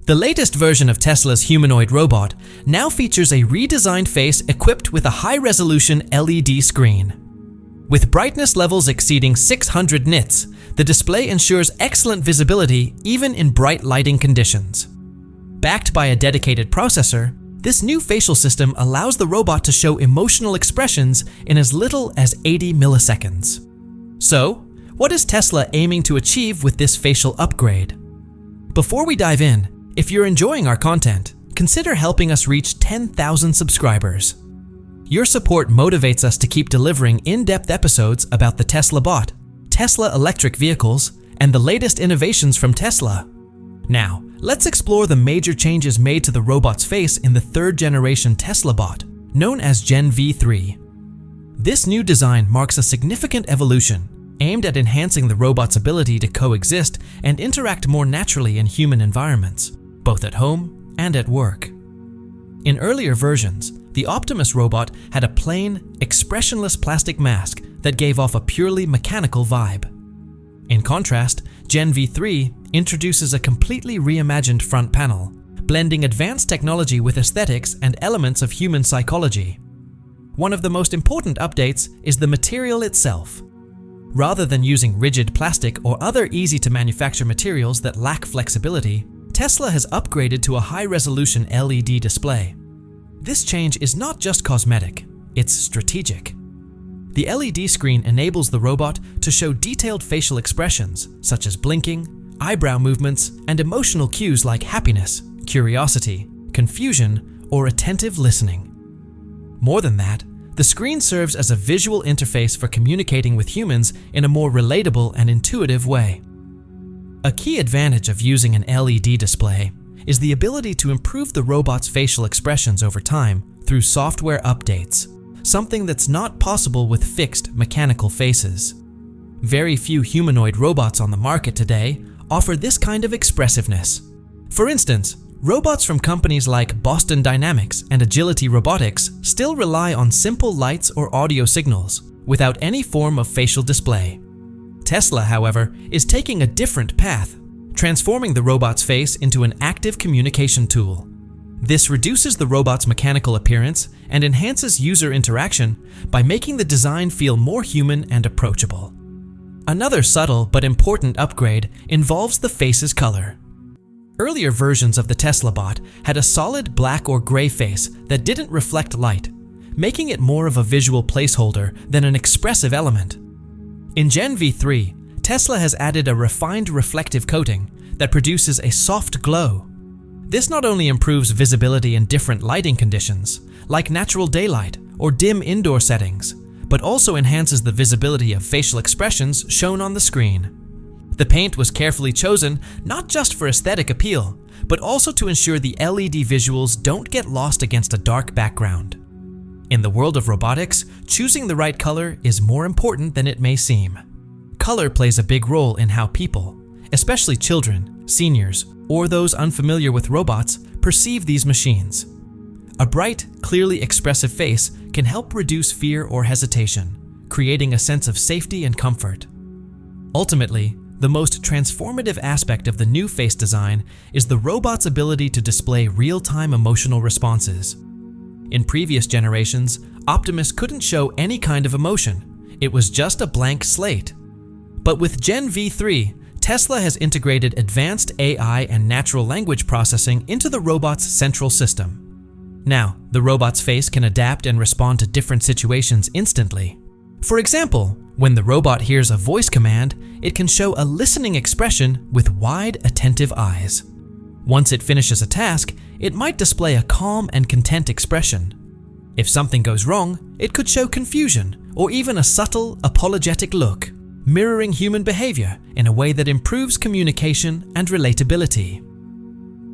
The latest version of Tesla's humanoid robot now features a redesigned face equipped with a high-resolution LED screen. With brightness levels exceeding 600 nits, the display ensures excellent visibility even in bright lighting conditions. Backed by a dedicated processor, this new facial system allows the robot to show emotional expressions in as little as 80 milliseconds. So, what is Tesla aiming to achieve with this facial upgrade? Before we dive in, if you're enjoying our content, consider helping us reach 10,000 subscribers. Your support motivates us to keep delivering in-depth episodes about the Tesla Bot, Tesla electric vehicles, and the latest innovations from Tesla. Now, let's explore the major changes made to the robot's face in the third-generation Tesla Bot, known as Gen V3. This new design marks a significant evolution aimed at enhancing the robot's ability to coexist and interact more naturally in human environments, both at home and at work. In earlier versions, the Optimus robot had a plain, expressionless plastic mask that gave off a purely mechanical vibe. In contrast, Gen V3 introduces a completely reimagined front panel, blending advanced technology with aesthetics and elements of human psychology. One of the most important updates is the material itself. Rather than using rigid plastic or other easy-to-manufacture materials that lack flexibility, Tesla has upgraded to a high-resolution LED display. This change is not just cosmetic, it's strategic. The LED screen enables the robot to show detailed facial expressions, such as blinking, eyebrow movements, and emotional cues like happiness, curiosity, confusion, or attentive listening. More than that, the screen serves as a visual interface for communicating with humans in a more relatable and intuitive way. A key advantage of using an LED display is the ability to improve the robot's facial expressions over time through software updates, something that's not possible with fixed mechanical faces. Very few humanoid robots on the market today offer this kind of expressiveness. For instance, robots from companies like Boston Dynamics and Agility Robotics still rely on simple lights or audio signals without any form of facial display. Tesla, however, is taking a different path, transforming the robot's face into an active communication tool. This reduces the robot's mechanical appearance and enhances user interaction by making the design feel more human and approachable. Another subtle but important upgrade involves the face's color. Earlier versions of the Tesla Bot had a solid black or gray face that didn't reflect light, making it more of a visual placeholder than an expressive element. In Gen V3, Tesla has added a refined reflective coating that produces a soft glow. This not only improves visibility in different lighting conditions, like natural daylight or dim indoor settings, but also enhances the visibility of facial expressions shown on the screen. The paint was carefully chosen not just for aesthetic appeal, but also to ensure the LED visuals don't get lost against a dark background. In the world of robotics, choosing the right color is more important than it may seem. Color plays a big role in how people, especially children, seniors, or those unfamiliar with robots, perceive these machines. A bright, clearly expressive face can help reduce fear or hesitation, creating a sense of safety and comfort. Ultimately, the most transformative aspect of the new face design is the robot's ability to display real-time emotional responses. In previous generations, Optimus couldn't show any kind of emotion. It was just a blank slate. But with Gen V3, Tesla has integrated advanced AI and natural language processing into the robot's central system. Now, the robot's face can adapt and respond to different situations instantly. For example, when the robot hears a voice command, it can show a listening expression with wide, attentive eyes. Once it finishes a task, it might display a calm and content expression. If something goes wrong, it could show confusion or even a subtle, apologetic look, mirroring human behavior in a way that improves communication and relatability.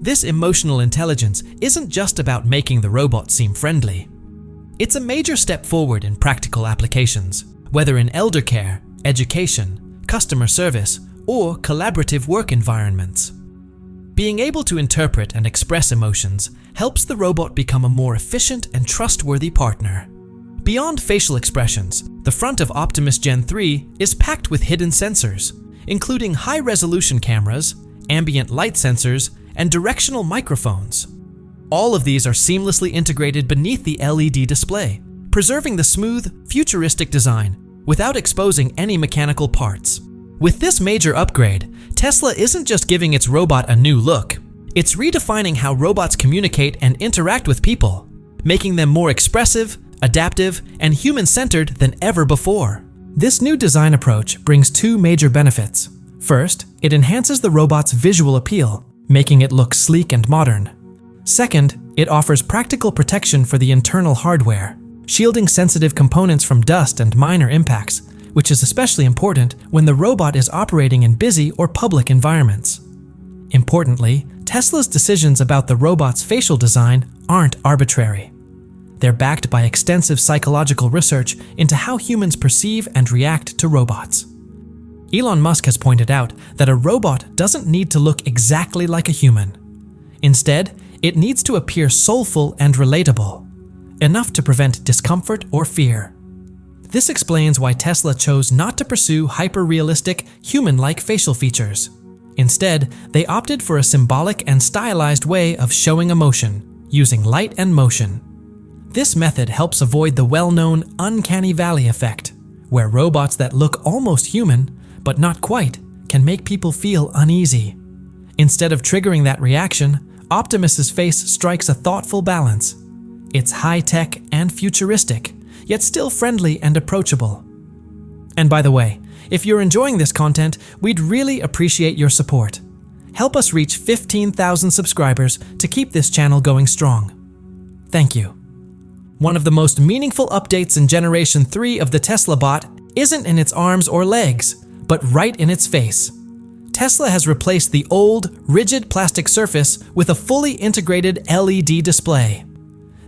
This emotional intelligence isn't just about making the robot seem friendly. It's a major step forward in practical applications, whether in elder care, education, customer service, or collaborative work environments. Being able to interpret and express emotions helps the robot become a more efficient and trustworthy partner. Beyond facial expressions, the front of Optimus Gen 3 is packed with hidden sensors, including high-resolution cameras, ambient light sensors, and directional microphones. All of these are seamlessly integrated beneath the LED display, preserving the smooth, futuristic design without exposing any mechanical parts. With this major upgrade, Tesla isn't just giving its robot a new look, it's redefining how robots communicate and interact with people, making them more expressive, adaptive, and human-centered than ever before. This new design approach brings two major benefits. First, it enhances the robot's visual appeal, making it look sleek and modern. Second, it offers practical protection for the internal hardware, shielding sensitive components from dust and minor impacts, which is especially important when the robot is operating in busy or public environments. Importantly, Tesla's decisions about the robot's facial design aren't arbitrary. They're backed by extensive psychological research into how humans perceive and react to robots. Elon Musk has pointed out that a robot doesn't need to look exactly like a human. Instead, it needs to appear soulful and relatable, enough to prevent discomfort or fear. This explains why Tesla chose not to pursue hyper-realistic, human-like facial features. Instead, they opted for a symbolic and stylized way of showing emotion, using light and motion. This method helps avoid the well-known uncanny valley effect, where robots that look almost human, but not quite, can make people feel uneasy. Instead of triggering that reaction, Optimus's face strikes a thoughtful balance. It's high-tech and futuristic, yet still friendly and approachable. And by the way, if you're enjoying this content, we'd really appreciate your support. Help us reach 15,000 subscribers to keep this channel going strong. Thank you. One of the most meaningful updates in Generation 3 of the Tesla Bot isn't in its arms or legs, but right in its face. Tesla has replaced the old, rigid plastic surface with a fully integrated LED display.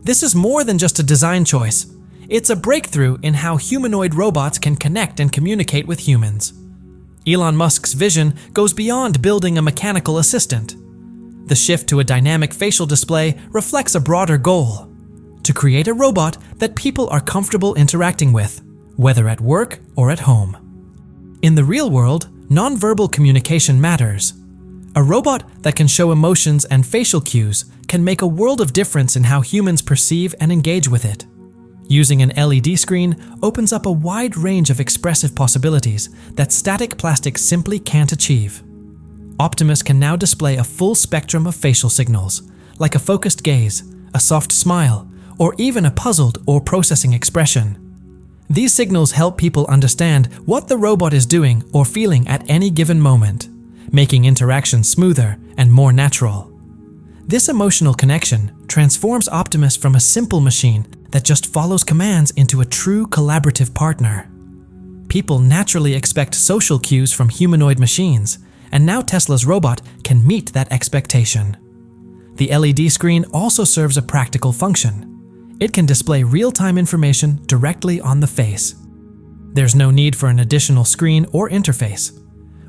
This is more than just a design choice. It's a breakthrough in how humanoid robots can connect and communicate with humans. Elon Musk's vision goes beyond building a mechanical assistant. The shift to a dynamic facial display reflects a broader goal: to create a robot that people are comfortable interacting with, whether at work or at home. In the real world, nonverbal communication matters. A robot that can show emotions and facial cues can make a world of difference in how humans perceive and engage with it. Using an LED screen opens up a wide range of expressive possibilities that static plastic simply can't achieve. Optimus can now display a full spectrum of facial signals, like a focused gaze, a soft smile, or even a puzzled or processing expression. These signals help people understand what the robot is doing or feeling at any given moment, making interaction smoother and more natural. This emotional connection transforms Optimus from a simple machine that just follows commands into a true collaborative partner. People naturally expect social cues from humanoid machines, and now Tesla's robot can meet that expectation. The LED screen also serves a practical function. It can display real-time information directly on the face. There's no need for an additional screen or interface.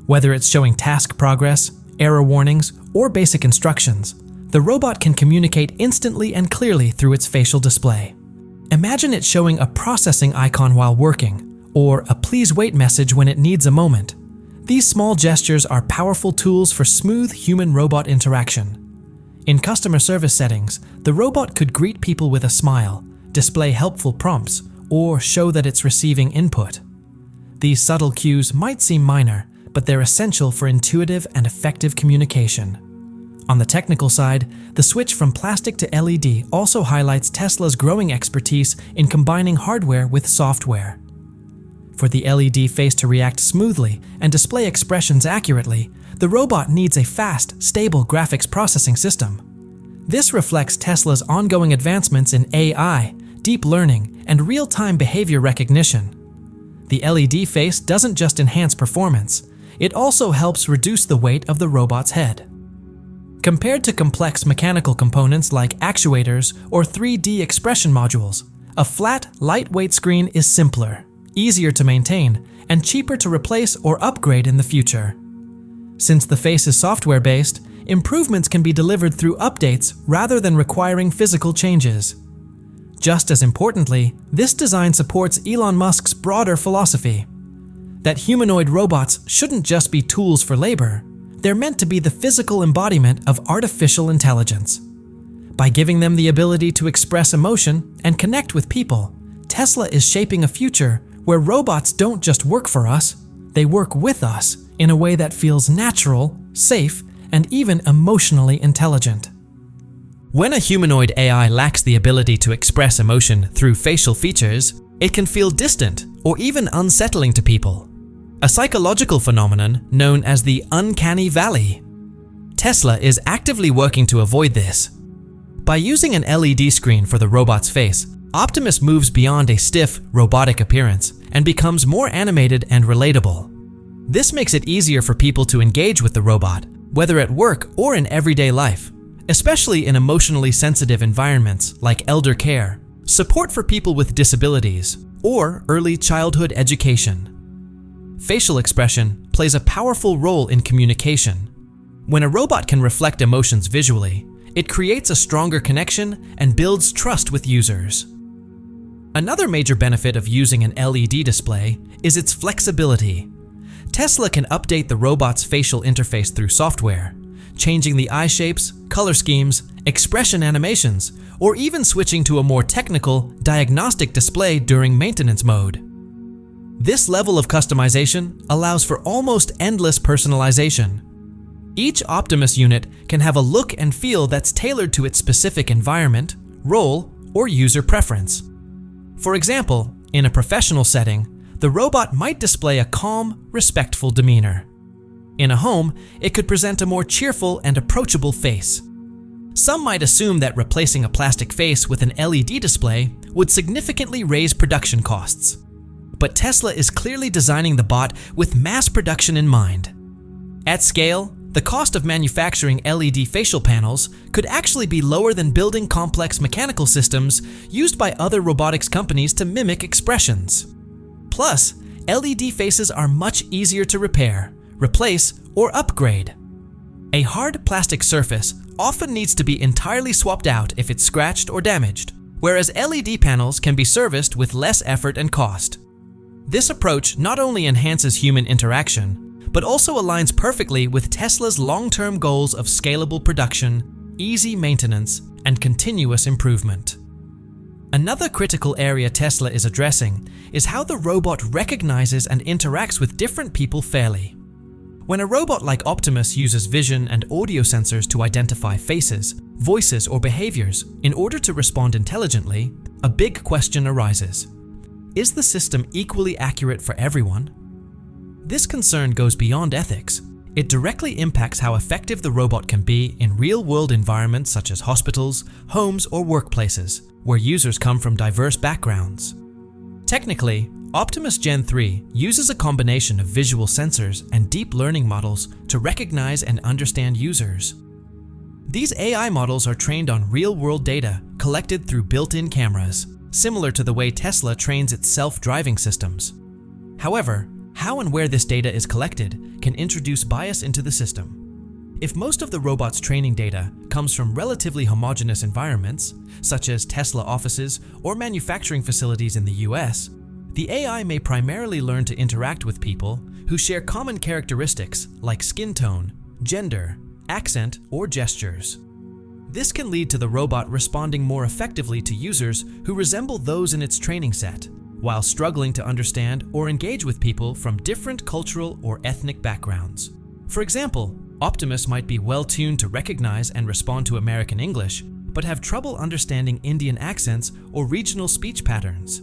Whether it's showing task progress, error warnings, or basic instructions, the robot can communicate instantly and clearly through its facial display. Imagine it showing a processing icon while working, or a please wait message when it needs a moment. These small gestures are powerful tools for smooth human-robot interaction. In customer service settings, the robot could greet people with a smile, display helpful prompts, or show that it's receiving input. These subtle cues might seem minor, but they're essential for intuitive and effective communication. On the technical side, the switch from plastic to LED also highlights Tesla's growing expertise in combining hardware with software. For the LED face to react smoothly and display expressions accurately, the robot needs a fast, stable graphics processing system. This reflects Tesla's ongoing advancements in AI, deep learning, and real-time behavior recognition. The LED face doesn't just enhance performance, it also helps reduce the weight of the robot's head. Compared to complex mechanical components like actuators or 3D expression modules, a flat, lightweight screen is simpler, easier to maintain, and cheaper to replace or upgrade in the future. Since the face is software-based, improvements can be delivered through updates rather than requiring physical changes. Just as importantly, this design supports Elon Musk's broader philosophy: that humanoid robots shouldn't just be tools for labor, They're meant to be the physical embodiment of artificial intelligence. By giving them the ability to express emotion and connect with people, Tesla is shaping a future where robots don't just work for us, they work with us in a way that feels natural, safe, and even emotionally intelligent. When a humanoid AI lacks the ability to express emotion through facial features, it can feel distant or even unsettling to people, a psychological phenomenon known as the uncanny valley. Tesla is actively working to avoid this. By using an LED screen for the robot's face, Optimus moves beyond a stiff, robotic appearance and becomes more animated and relatable. This makes it easier for people to engage with the robot, whether at work or in everyday life, especially in emotionally sensitive environments like elder care, support for people with disabilities, or early childhood education. Facial expression plays a powerful role in communication. When a robot can reflect emotions visually, it creates a stronger connection and builds trust with users. Another major benefit of using an LED display is its flexibility. Tesla can update the robot's facial interface through software, changing the eye shapes, color schemes, expression animations, or even switching to a more technical, diagnostic display during maintenance mode. This level of customization allows for almost endless personalization. Each Optimus unit can have a look and feel that's tailored to its specific environment, role, or user preference. For example, in a professional setting, the robot might display a calm, respectful demeanor. In a home, it could present a more cheerful and approachable face. Some might assume that replacing a plastic face with an LED display would significantly raise production costs. But Tesla is clearly designing the bot with mass production in mind. At scale, the cost of manufacturing LED facial panels could actually be lower than building complex mechanical systems used by other robotics companies to mimic expressions. Plus, LED faces are much easier to repair, replace, or upgrade. A hard plastic surface often needs to be entirely swapped out if it's scratched or damaged, whereas LED panels can be serviced with less effort and cost. This approach not only enhances human interaction, but also aligns perfectly with Tesla's long-term goals of scalable production, easy maintenance, and continuous improvement. Another critical area Tesla is addressing is how the robot recognizes and interacts with different people fairly. When a robot like Optimus uses vision and audio sensors to identify faces, voices, or behaviors in order to respond intelligently, a big question arises. Is the system equally accurate for everyone? This concern goes beyond ethics. It directly impacts how effective the robot can be in real-world environments such as hospitals, homes, or workplaces, where users come from diverse backgrounds. Technically, Optimus Gen 3 uses a combination of visual sensors and deep learning models to recognize and understand users. These AI models are trained on real-world data collected through built-in cameras, similar to the way Tesla trains its self-driving systems. However, how and where this data is collected can introduce bias into the system. If most of the robot's training data comes from relatively homogeneous environments, such as Tesla offices or manufacturing facilities in the US, the AI may primarily learn to interact with people who share common characteristics like skin tone, gender, accent, or gestures. This can lead to the robot responding more effectively to users who resemble those in its training set, while struggling to understand or engage with people from different cultural or ethnic backgrounds. For example, Optimus might be well-tuned to recognize and respond to American English, but have trouble understanding Indian accents or regional speech patterns.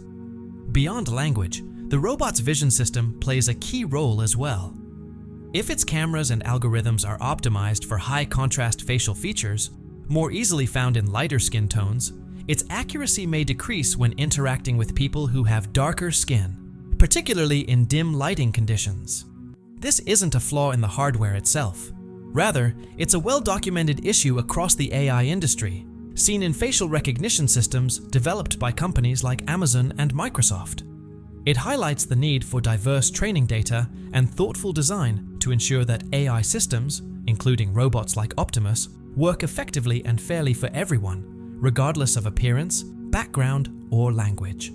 Beyond language, the robot's vision system plays a key role as well. If its cameras and algorithms are optimized for high-contrast facial features, more easily found in lighter skin tones, its accuracy may decrease when interacting with people who have darker skin, particularly in dim lighting conditions. This isn't a flaw in the hardware itself. Rather, it's a well-documented issue across the AI industry, seen in facial recognition systems developed by companies like Amazon and Microsoft. It highlights the need for diverse training data and thoughtful design to ensure that AI systems, including robots like Optimus, work effectively and fairly for everyone, regardless of appearance, background, or language.